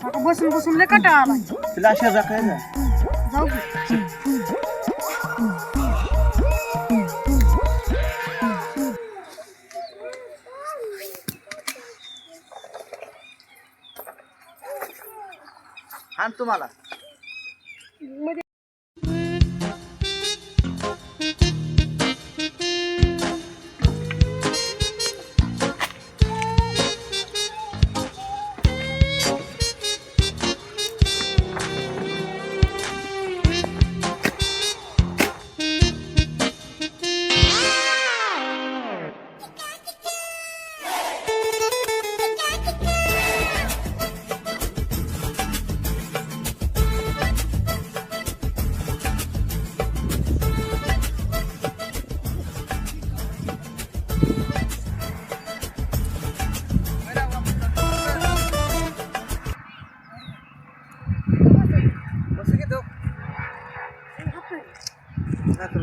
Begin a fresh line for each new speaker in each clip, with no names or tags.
आता बसून बसून लय कंटाळा आला.
तिला अशा राखाय ना
जाऊ की.
आण तुम्हाला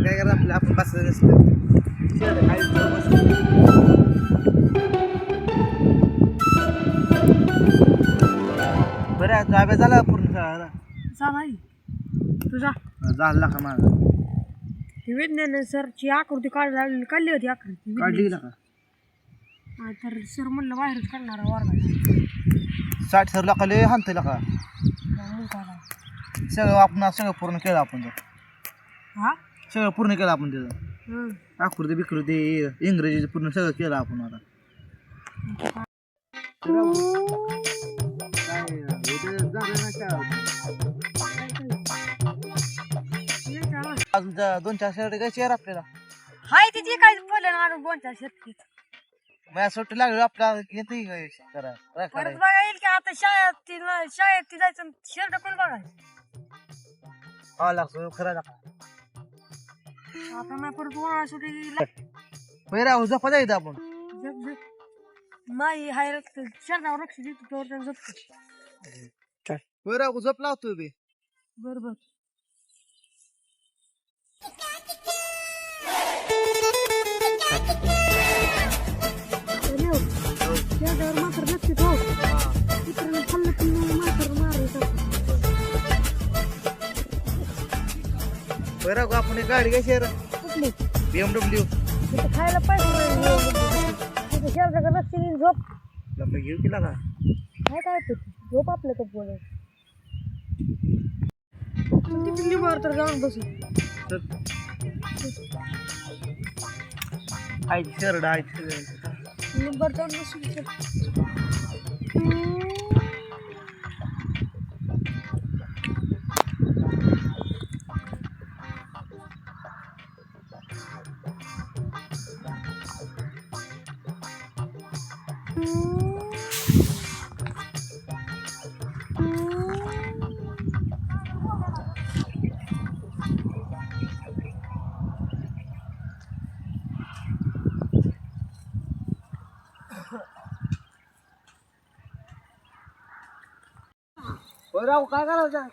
काय करा आपलं आपण बसायचं नसतं बरं ताब्या झाला पूर्ण शाळा
चालाय तुझा
झाला का माझा
विज्ञान सरची आकृती काढली होती आकृती
काढली का
तर सर म्हणलं बाहेरच काढणार वर्गात
60 सर लाखाले हाणते का सगळं आपण सगळं पूर्ण केलं आपण
हा
सगळं पूर्ण केलं आपण त्याचं आकृती बिकृती इंग्रजीचं पूर्ण सगळं केलं आपण आता अजून 2-4 शर्ट घ्यायचे यार आपल्याला
हाय तिथे काय बोलले ना 2-4 शेतकीत
माझ्या सुट्टी लागली आपल्याला येते करा
परत बघा येईल की आता शाळेत जायचं शर्ट कोण बघायचं
हा लागतो खरं
आता नाही परत उन्हाळा सुट्टी
पहिला झोपा जायचं आपण
झप झप नाही हाय रक्त शर्टावर लक्ष देतो तर झोपतो
पहिला झोप लावतो बे
बरोबर मात्र लक्ष ठेव इतरांना खाल्लं की मात्र मारायचं
पहिला आपण एक गाडी घ्यायची यार
कुठली
BMW
तिथं खायला पाहिजे तिथं शर्टाकडे लक्ष देऊन झोप
आपलं घेऊ केला का
काय झोप आपलं कप बोलाय तिथे लिव्हर तर जाऊन बसू
शर्ट आहे
लिव्हर जाऊन बसू
राव काय करायचं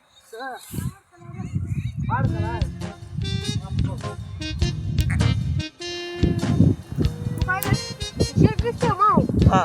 काय शर्ट दिसतो माव
हा